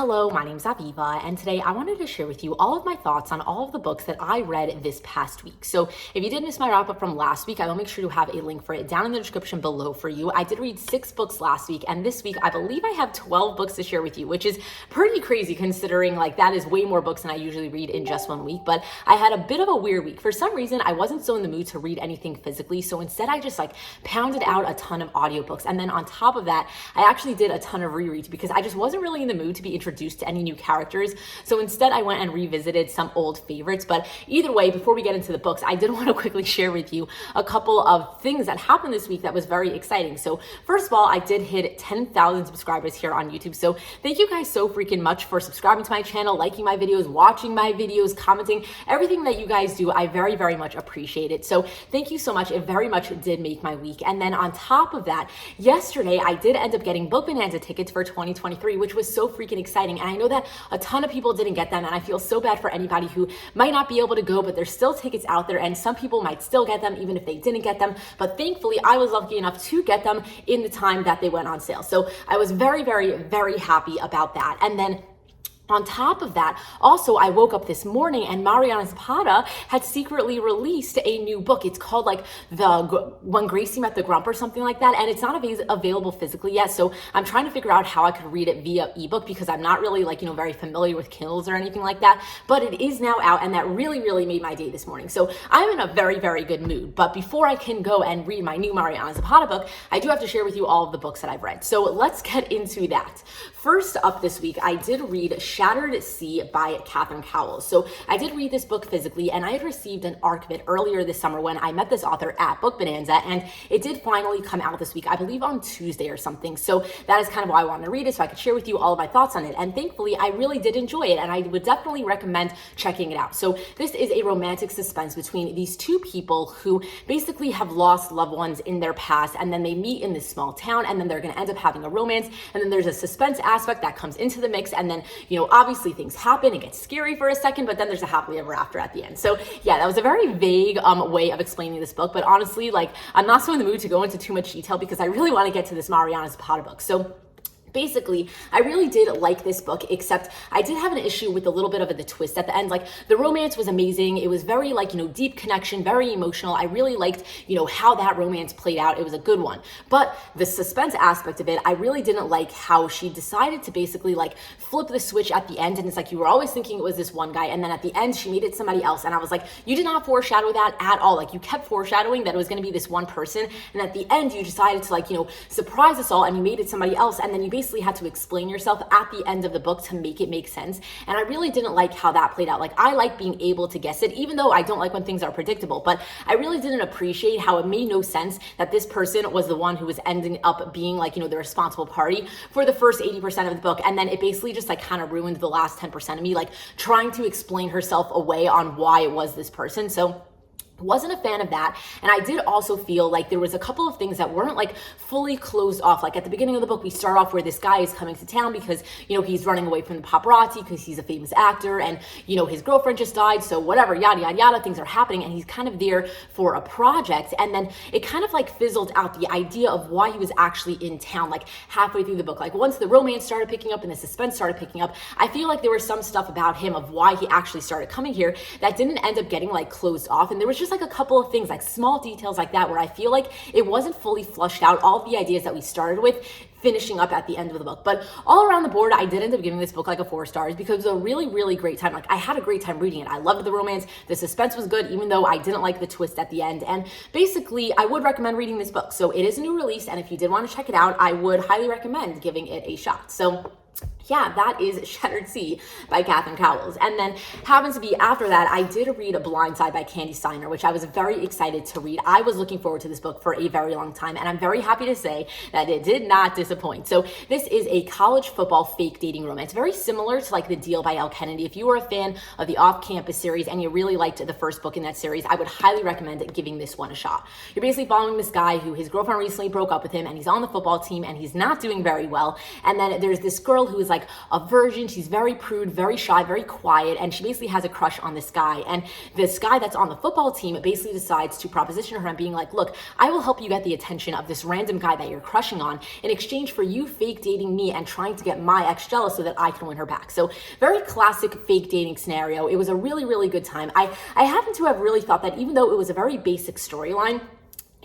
Hello, my name's Aviva, and today I wanted to share with you all of my thoughts on all of the books that I read this past week. So if you did miss my wrap up from last week, I will make sure to have a link for it down in the description below for you. I did read 6 books last week, and this week I believe I have 12 books to share with you, which is pretty crazy considering like that is way more books than I usually read in just one week. But I had a bit of a weird week. For some reason, I wasn't so in the mood to read anything physically, so instead I just like pounded out a ton of audiobooks. And then on top of that, I actually did a ton of rereads because I just wasn't really in the mood to be introduced to any new characters. So instead I went and revisited some old favorites. But either way, before we get into the books, I did want to quickly share with you a couple of things that happened this week that was very exciting. So first of all, I did hit 10,000 subscribers here on YouTube. So thank you guys so freaking much for subscribing to my channel, liking my videos, watching my videos, commenting, everything that you guys do. I very, very much appreciate it. So thank you so much. It very much did make my week. And then on top of that, yesterday I did end up getting Book Bonanza tickets for 2023, which was so freaking exciting. And I know that a ton of people didn't get them, and I feel so bad for anybody who might not be able to go, but there's still tickets out there, and some people might still get them even if they didn't get them. But thankfully, I was lucky enough to get them in the time that they went on sale. So I was very, very, very happy about that. And then on top of that, also, I woke up this morning and Mariana Zapata had secretly released a new book. It's called like When Gracie Met the Grump or something like that. And it's not available physically yet. So I'm trying to figure out how I could read it via ebook because I'm not really like, very familiar with Kindles or anything like that. But it is now out, and that really, really made my day this morning. So I'm in a very, very good mood. But before I can go and read my new Mariana Zapata book, I do have to share with you all of the books that I've read. So let's get into that. First up this week, I did read Shattered Sea by Catherine Cowles. So I did read this book physically, and I had received an ARC of it earlier this summer when I met this author at Book Bonanza, and it did finally come out this week, I believe on Tuesday or something. So that is kind of why I wanted to read it, so I could share with you all of my thoughts on it. And thankfully, I really did enjoy it, and I would definitely recommend checking it out. So this is a romantic suspense between these two people who basically have lost loved ones in their past, and then they meet in this small town, and then they're going to end up having a romance, and then there's a suspense aspect that comes into the mix, and then, obviously things happen, it gets scary for a second, but then there's a happily ever after at the end. So yeah, that was a very vague way of explaining this book, but honestly, like, I'm not so in the mood to go into too much detail because I really want to get to this Mariana Zapata book. So basically, I really did like this book, except I did have an issue with a little bit of the twist at the end. Like, the romance was amazing. It was very deep connection, very emotional. I really liked, how that romance played out. It was a good one. But the suspense aspect of it, I really didn't like how she decided to basically like flip the switch at the end. And it's like, you were always thinking it was this one guy. And then at the end, she made it somebody else. And I was like, you did not foreshadow that at all. Like, you kept foreshadowing that it was going to be this one person. And at the end, you decided to surprise us all, and you made it somebody else. And then you basically had to explain yourself at the end of the book to make it make sense. And I really didn't like how that played out. Like, I like being able to guess it, even though I don't like when things are predictable, but I really didn't appreciate how it made no sense that this person was the one who was ending up being the responsible party for the first 80% of the book. And then it basically just kind of ruined the last 10% of me, trying to explain herself away on why it was this person. So wasn't a fan of that. And I did also feel like there was a couple of things that weren't fully closed off. Like, at the beginning of the book, we start off where this guy is coming to town because, he's running away from the paparazzi because he's a famous actor, and, his girlfriend just died. So whatever, yada, yada, yada, things are happening. And he's kind of there for a project. And then it kind of fizzled out the idea of why he was actually in town, halfway through the book. Once the romance started picking up and the suspense started picking up, I feel like there was some stuff about him of why he actually started coming here that didn't end up getting closed off. And there was just a couple of things, small details like that, where I feel like it wasn't fully flushed out, all of the ideas that we started with finishing up at the end of the book. But all around the board, I did end up giving this book a 4 stars because it was a really, really great time. I had a great time reading it. I loved the romance. The suspense was good, even though I didn't like the twist at the end. And basically, I would recommend reading this book. So it is a new release, and if you did want to check it out, I would highly recommend giving it a shot. So yeah, that is Shattered Sea by Catherine Cowles. And then happens to be after that, I did read A Blind Side by Candy Steiner, which I was very excited to read. I was looking forward to this book for a very long time, and I'm very happy to say that it did not disappoint. So this is a college football fake dating romance, very similar to The Deal by Elle Kennedy. If you were a fan of the Off-Campus series and you really liked the first book in that series, I would highly recommend giving this one a shot. You're basically following this guy who his girlfriend recently broke up with him, and he's on the football team, and he's not doing very well. And then there's this girl who is like a virgin. She's very prude, very shy, very quiet, and she basically has a crush on this guy. And this guy that's on the football team basically decides to proposition her and being like, look, I will help you get the attention of this random guy that you're crushing on in exchange for you fake dating me and trying to get my ex jealous so that I can win her back. So very classic fake dating scenario. It was a really, really good time. I happen to have really thought that even though it was a very basic storyline,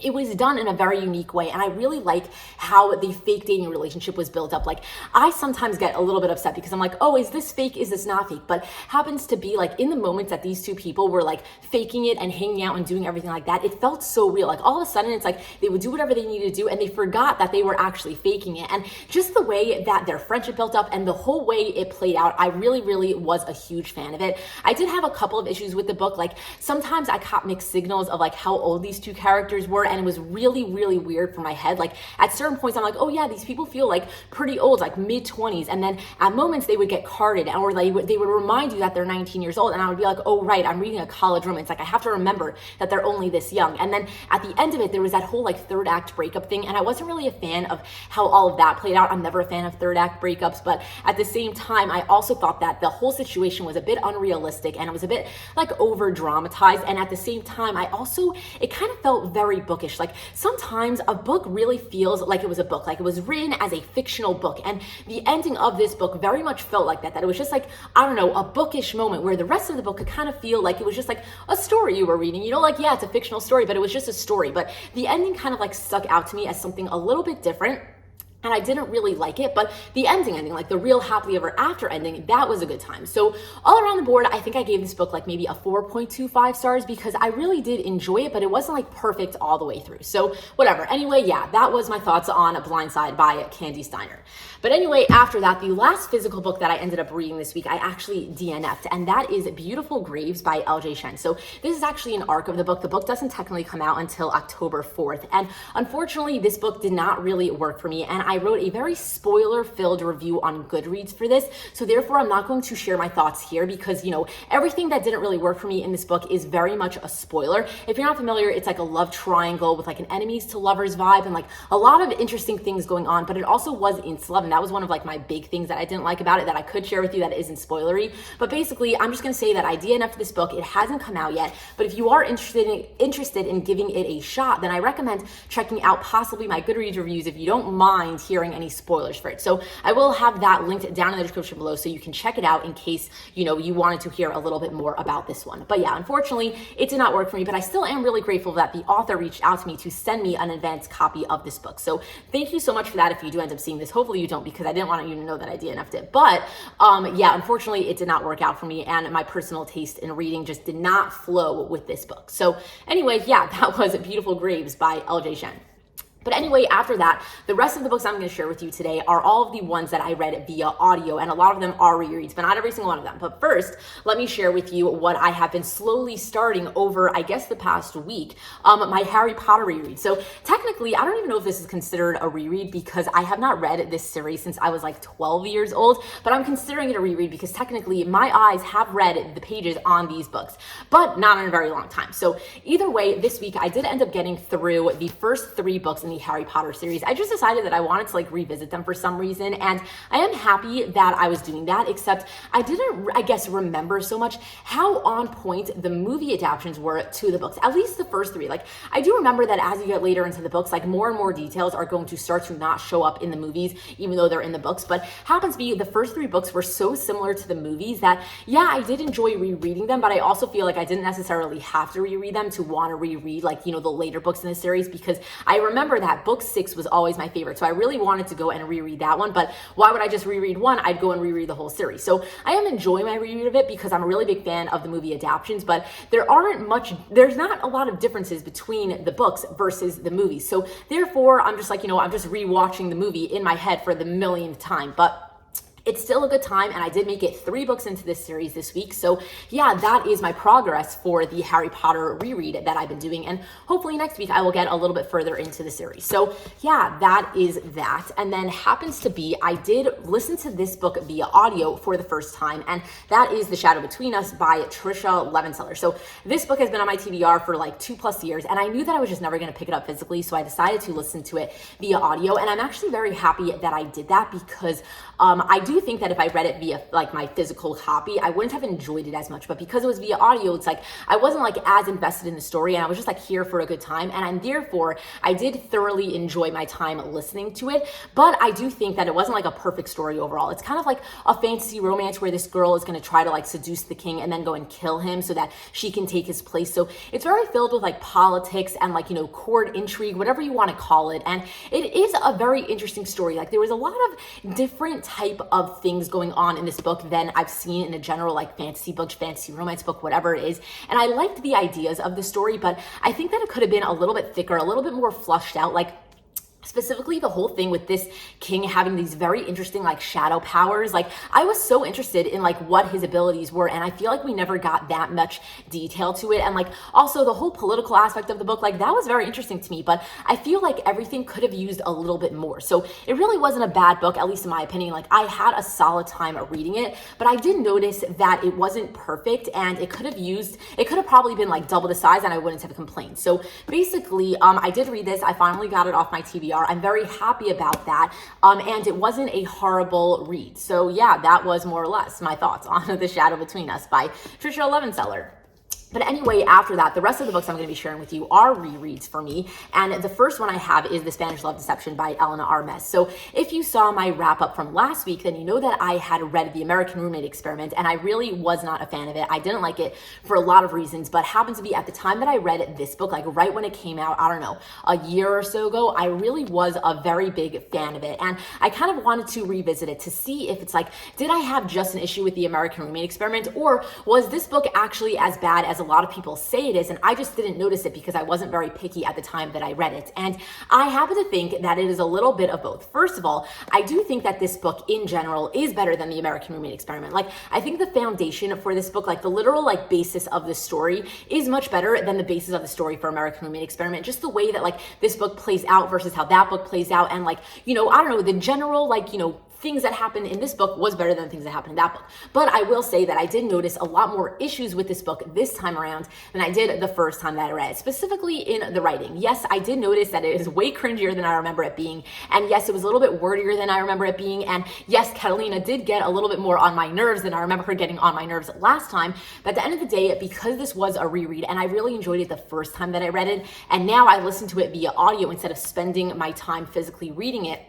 it was done in a very unique way, and I really like how the fake dating relationship was built up. Like, I sometimes get a little bit upset because I'm like, oh, is this fake? Is this not fake? But happens to be like in the moments that these two people were like faking it and hanging out and doing everything like that, it felt so real. Like all of a sudden it's like they would do whatever they needed to do and they forgot that they were actually faking it. And just the way that their friendship built up and the whole way it played out, I really, really was a huge fan of it. I did have a couple of issues with the book. Like sometimes I caught mixed signals of like how old these two characters were, and it was really, really weird for my head. Like at certain points I'm like, oh yeah, these people feel like pretty old, like mid-20s, and then at moments they would get carded or they would remind you that they're 19 years old, and I would be like, oh right, I'm reading a college romance, like I have to remember that they're only this young. And then at the end of it there was that whole like third act breakup thing, and I wasn't really a fan of how all of that played out. I'm never a fan of third act breakups, but at the same time I also thought that the whole situation was a bit unrealistic and it was a bit like over dramatized, and at the same time it kind of felt very bookish. Like sometimes a book really feels like it was a book, like it was written as a fictional book, and the ending of this book very much felt like that it was just like, I don't know, a bookish moment where the rest of the book could kind of feel like it was just like a story you were reading, you know, like yeah, it's a fictional story, but it was just a story. But the ending kind of like stuck out to me as something a little bit different, and I didn't really like it. But the ending, like the real happily ever after ending, that was a good time. So all around the board, I think I gave this book like maybe a 4.25 stars because I really did enjoy it, but it wasn't like perfect all the way through. So whatever. Anyway, yeah, that was my thoughts on Blindside by Candy Steiner. But anyway, after that, the last physical book that I ended up reading this week, I actually DNF'd, and that is Beautiful Graves by LJ Shen. So this is actually an arc of the book. The book doesn't technically come out until October 4th. And unfortunately, this book did not really work for me. And I wrote a very spoiler-filled review on GOODREADS for this. So therefore, I'm not going to share my thoughts here because, you know, everything that didn't really work for me in this book is very much a spoiler. If you're not familiar, it's like a love triangle with like an enemies to lovers vibe and like a lot of interesting things going on, but it also was insta-love, and that was one of like my big things that I didn't like about it that I could share with you that isn't spoilery. But basically, I'm just gonna say that I DNF'd this book. It hasn't come out yet, but if you are interested in giving it a shot, then I recommend checking out possibly my GOODREADS reviews if you don't mind hearing any spoilers for it. So I will have that linked down in the description below so you can check it out in case, you know, you wanted to hear a little bit more about this one. But yeah, unfortunately, it did not work for me, but I still am really grateful that the author reached out to me to send me an advanced copy of this book. So thank you so much for that if you do end up seeing this. Hopefully you don't, because I didn't want you to know that I DNF'd it. But yeah, unfortunately, it did not work out for me, and my personal taste in reading just did not flow with this book. So anyway, yeah, that was Beautiful Graves by LJ Shen. But anyway, after that, the rest of the books I'm going to share with you today are all of the ones that I read via audio, and a lot of them are rereads, but not every single one of them. But first, let me share with you what I have been slowly starting over, I guess, the past week, my Harry Potter reread. So technically, I don't even know if this is considered a reread because I have not read this series since I was like 12 years old, but I'm considering it a reread because technically my eyes have read the pages on these books, but not in a very long time. So either way, this week I did end up getting through the first 3 books in the Harry Potter series. I just decided that I wanted to like revisit them for some reason, and I am happy that I was doing that, except I didn't, I guess, remember so much how on point the movie adaptations were to the books, at least the first 3. Like, I do remember that as you get later into the books, like more and more details are going to start to not show up in the movies, even though they're in the books. But happens to be the first 3 books were so similar to the movies that, yeah, I did enjoy rereading them, but I also feel like I didn't necessarily have to reread them to want to reread, like, you know, the later books in the series, because I remember that book 6 was always my favorite. So I really wanted to go and reread that one, but why would I just reread one? I'd go and reread the whole series. So I am enjoying my reread of it because I'm a really big fan of the movie adaptations, but there's not a lot of differences between the books versus the movies. So therefore, I'm just like, you know, I'm just rewatching the movie in my head for the millionth time. But it's still a good time, and I did make it 3 books into this series this week. So yeah, that is my progress for the Harry Potter reread that I've been doing, and hopefully next week I will get a little bit further into the series. So yeah, that is that. And then happens to be, I did listen to this book via audio for the first time, and that is The Shadow Between Us by Trisha Levenseller. So this book has been on my TBR for like 2+ years, and I knew that I was just never going to pick it up physically, so I decided to listen to it via audio, and I'm actually very happy that I did that because I do do think that if I read it via like my physical copy, I wouldn't have enjoyed it as much. But because it was via audio, it's like I wasn't like as invested in the story, and I was just like here for a good time. And therefore, I did thoroughly enjoy my time listening to it. But I do think that it wasn't like a perfect story overall. It's kind of like a fantasy romance where this girl is going to try to like seduce the king and then go and kill him so that she can take his place. So it's very filled with like politics and like, court intrigue, whatever you want to call it. And it is a very interesting story. Like there was a lot of different type of things going on in this book than I've seen in a general like fantasy book, fantasy romance book, whatever it is. And I liked the ideas of the story, but I think that it could have been a little bit thicker, a little bit more flushed out. Like specifically the whole thing with this king having these very interesting like shadow powers. Like I was so interested in like what his abilities were, and I feel like we never got that much detail to it. And like also the whole political aspect of the book, like that was very interesting to me, but I feel like everything could have used a little bit more. So it really wasn't a bad book, at least in my opinion. Like I had a solid time reading it, but I did notice that it wasn't perfect, and it could have probably been like double the size and I wouldn't have complained. So basically I did read this. I finally got it off my TBR. I'm very happy about that. And it wasn't a horrible read. So yeah, that was more or less my thoughts on The Shadow Between Us by Trisha Levenseller. But anyway, after that, the rest of the books I'm going to be sharing with you are rereads for me. And the first one I have is The Spanish Love Deception by Elena Armes. So if you saw my wrap up from last week, then you know that I had read The American Roommate Experiment, and I really was not a fan of it. I didn't like it for a lot of reasons, but happened to be at the time that I read this book, like right when it came out, I don't know, a year or so ago, I really was a very big fan of it. And I kind of wanted to revisit it to see if it's like, did I have just an issue with The American Roommate Experiment, or was this book actually as bad as a lot of people say it is, and I just didn't notice it because I wasn't very picky at the time that I read it. And I happen to think that it is a little bit of both. First of all, I do think that this book in general is better than The American Roommate Experiment. Like I think the foundation for this book, like the literal like basis of the story, is much better than the basis of the story for American Roommate Experiment. Just the way that like this book plays out versus how that book plays out, and like, I don't know, the general like, things that happened in this book was better than things that happened in that book. But I will say that I did notice a lot more issues with this book this time around than I did the first time that I read it, specifically in the writing. Yes, I did notice that it is way cringier than I remember it being. And yes, it was a little bit wordier than I remember it being. And yes, Catalina did get a little bit more on my nerves than I remember her getting on my nerves last time. But at the end of the day, because this was a reread and I really enjoyed it the first time that I read it, and now I listened to it via audio instead of spending my time physically reading it,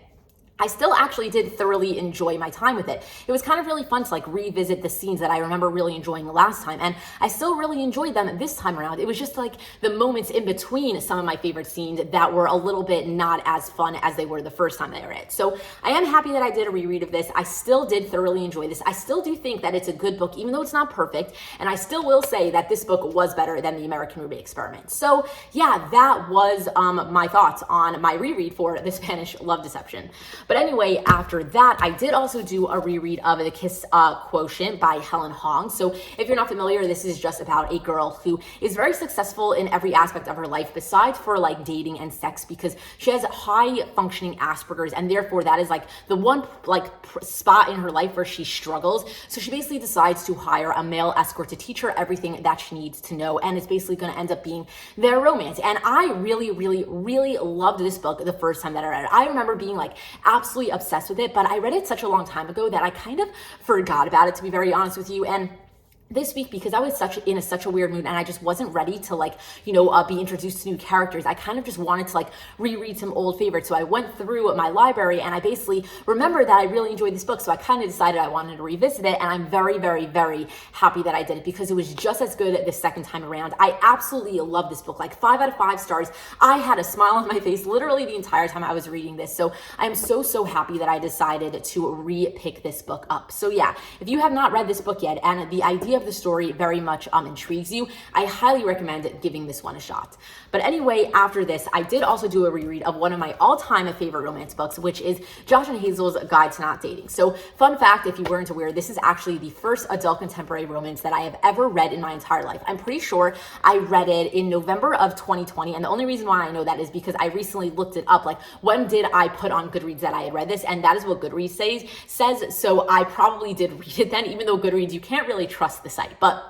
I still actually did thoroughly enjoy my time with it. It was kind of really fun to like revisit the scenes that I remember really enjoying last time, and I still really enjoyed them this time around. It was just like the moments in between some of my favorite scenes that were a little bit not as fun as they were the first time that I read it. So I am happy that I did a reread of this. I still did thoroughly enjoy this. I still do think that it's a good book, even though it's not perfect, and I still will say that this book was better than The American Roommate Experiment. So yeah, that was my thoughts on my reread for The Spanish Love Deception. But anyway, after that, I did also do a reread of The Kiss Quotient by Helen Hong. So if you're not familiar, this is just about a girl who is very successful in every aspect of her life besides for like dating and sex, because she has high functioning Asperger's, and therefore that is like the one like spot in her life where she struggles. So she basically decides to hire a male escort to teach her everything that she needs to know, and it's basically going to end up being their romance. And I really, really, really loved this book the first time that I read it. I remember being like absolutely obsessed with it, but I read it such a long time ago that I kind of forgot about it, to be very honest with you. And this week, because I was in such a weird mood and I just wasn't ready to like, be introduced to new characters, I kind of just wanted to like reread some old favorites. So I went through my library and I basically remembered that I really enjoyed this book. So I kind of decided I wanted to revisit it, and I'm very, very, very happy that I did it because it was just as good the second time around. I absolutely love this book, like 5 out of 5 stars. I had a smile on my face literally the entire time I was reading this. So I'm so, so happy that I decided to re-pick this book up. So yeah, if you have not read this book yet and the idea of the story very much intrigues you, I highly recommend giving this one a shot. But anyway, after this, I did also do a reread of one of my all-time favorite romance books, which is Josh and Hazel's Guide to Not Dating. So fun fact, if you weren't aware, this is actually the first adult contemporary romance that I have ever read in my entire life. I'm pretty sure I read it in November of 2020, and the only reason why I know that is because I recently looked it up, like when did I put on Goodreads that I had read this, and that is what Goodreads says. So I probably did read it then, even though Goodreads, you can't really trust the site. But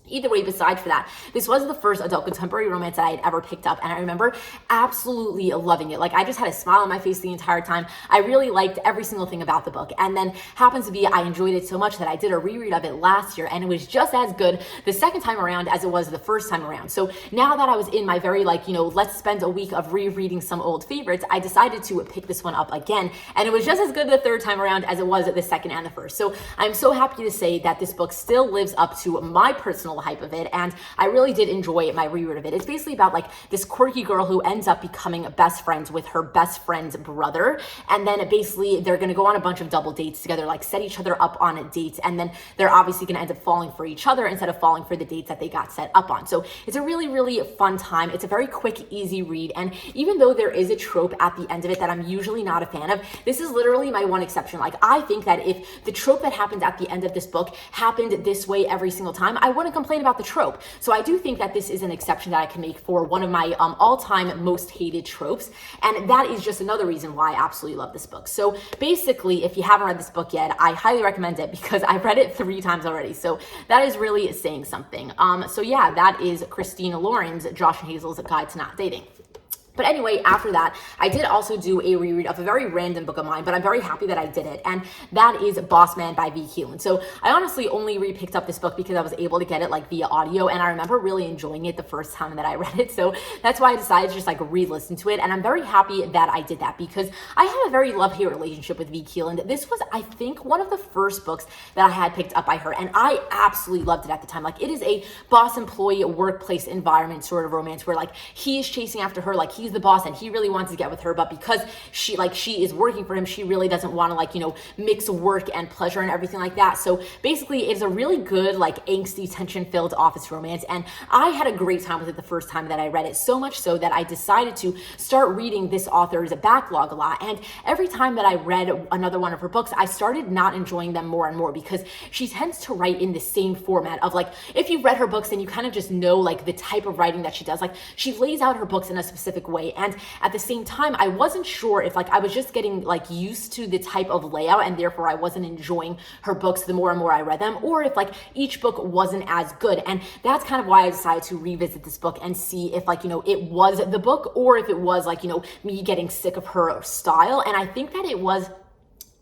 Either way, besides for that, this was the first adult contemporary romance that I had ever picked up. And I remember absolutely loving it. Like, I just had a smile on my face the entire time. I really liked every single thing about the book. And then happens to be, I enjoyed it so much that I did a reread of it last year, and it was just as good the second time around as it was the first time around. So now that I was in my very, like, let's spend a week of rereading some old favorites, I decided to pick this one up again. And it was just as good the third time around as it was the second and the first. So I'm so happy to say that this book still lives up to my personal hype of it, and I really did enjoy my reread of it. It's basically about like this quirky girl who ends up becoming best friends with her best friend's brother, and then basically they're going to go on a bunch of double dates together, like set each other up on dates, and then they're obviously going to end up falling for each other instead of falling for the dates that they got set up on. So it's a really, really fun time. It's a very quick, easy read, and even though there is a trope at the end of it that I'm usually not a fan of, this is literally my one exception. Like, I think that if the trope that happened at the end of this book happened this way every single time, I wouldn't complain about the trope. So I do think that this is an exception that I can make for one of my all-time most hated tropes, and that is just another reason why I absolutely love this book. So basically, if you haven't read this book yet, I highly recommend it because I've read it 3 times already. So that is really saying something. So yeah, that is Christina Lauren's Josh and Hazel's Guide to Not Dating. But anyway, after that, I did also do a reread of a very random book of mine, but I'm very happy that I did it, and that is Boss Man by V. Keelan. So I honestly only re-picked up this book because I was able to get it like via audio, and I remember really enjoying it the first time that I read it. So that's why I decided to just like re-listen to it, and I'm very happy that I did that because I have a very love-hate relationship with V. Keelan. This was, I think, one of the first books that I had picked up by her, and I absolutely loved it at the time. Like, it is a boss employee workplace environment sort of romance where like he is chasing after her, like he's the boss and he really wants to get with her, but because she is working for him, she really doesn't want to mix work and pleasure and everything like that. So basically it's a really good angsty, tension-filled office romance, and I had a great time with it the first time that I read it, so much so that I decided to start reading this author's backlog a lot. And every time that I read another one of her books, I started not enjoying them more and more because she tends to write in the same format of if you've read her books, then you kind of just know the type of writing that she does. She lays out her books in a specific way, and at the same time, I wasn't sure if I was just getting used to the type of layout and therefore I wasn't enjoying her books the more and more I read them, or if each book wasn't as good. And that's kind of why I decided to revisit this book and see if it was the book or if it was me getting sick of her style. And I think that it was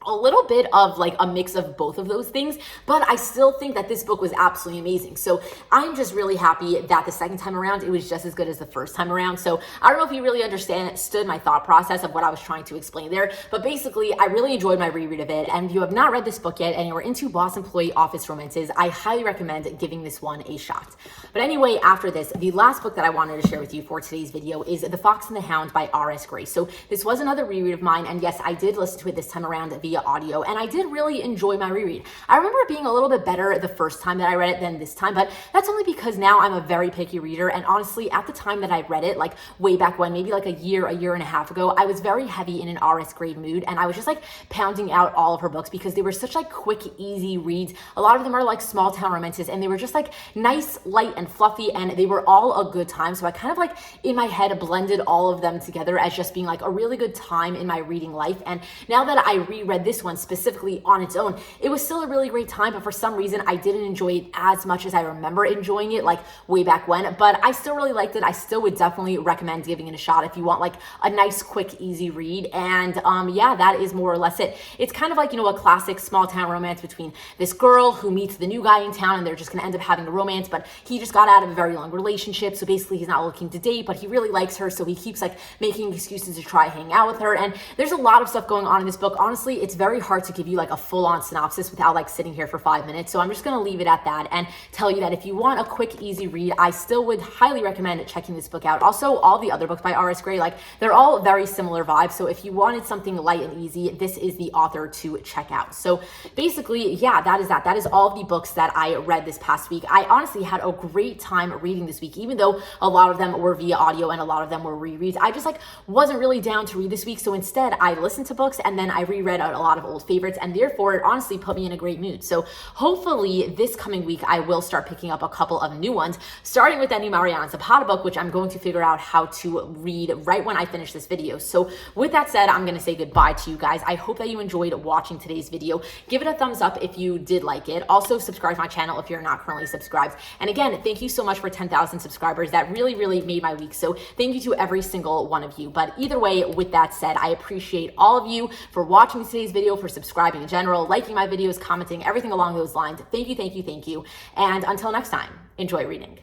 a little bit of a mix of both of those things, but I still think that this book was absolutely amazing. So I'm just really happy that the second time around it was just as good as the first time around. So I don't know if you really understood my thought process of what I was trying to explain there, but basically I really enjoyed my reread of it. And if you have not read this book yet and you're into boss employee office romances, I highly recommend giving this one a shot. But anyway, after this, the last book that I wanted to share with you for today's video is The Fox and the Hound by R.S. Gray. So this was another reread of mine, and yes, I did listen to it this time around via audio, and I did really enjoy my reread. I remember it being a little bit better the first time that I read it than this time, but that's only because now I'm a very picky reader, and honestly, at the time that I read it, way back when, maybe a year and a half ago, I was very heavy in an R.S. Gray mood, and I was just pounding out all of her books because they were such quick, easy reads. A lot of them are small town romances, and they were just nice, light, and fluffy, and they were all a good time. So I kind of in my head blended all of them together as just being a really good time in my reading life. And now that I reread this one specifically on its own, it was still a really great time, but for some reason I didn't enjoy it as much as I remember enjoying it way back when. But I still really liked it. I still would definitely recommend giving it a shot if you want a nice, quick, easy read. And yeah, that is more or less it. It's kind of a classic small town romance between this girl who meets the new guy in town, and they're just gonna end up having a romance, but he just got out of a very long relationship, so basically he's not looking to date, but he really likes her, so he keeps making excuses to try hang out with her. And there's a lot of stuff going on in this book. Honestly, it's very hard to give you a full-on synopsis without sitting here for 5 minutes, so I'm just gonna leave it at that and tell you that if you want a quick, easy read, I still would highly recommend checking this book out. Also, all the other books by R.S. Gray, they're all very similar vibes, so if you wanted something light and easy, this is the author to check out. So basically, yeah, that is all of the books that I read this past week. I honestly had a great time reading this week, even though a lot of them were via audio and a lot of them were rereads. I just wasn't really down to read this week, so instead I listened to books and then I reread a lot of old favorites, and therefore it honestly put me in a great mood. So hopefully this coming week I will start picking up a couple of new ones, starting with that new Mariana Zapata book, which I'm going to figure out how to read right when I finish this video. So with that said, I'm going to say goodbye to you guys. I hope that you enjoyed watching today's video. Give it a thumbs up if you did like it. Also subscribe to my channel if you're not currently subscribed. And again, thank you so much for 10,000 subscribers. That really, really made my week. So thank you to every single one of you. But either way, with that said, I appreciate all of you for watching today's video, for subscribing in general, liking my videos, commenting, everything along those lines. Thank you, thank you, thank you. And until next time, enjoy reading.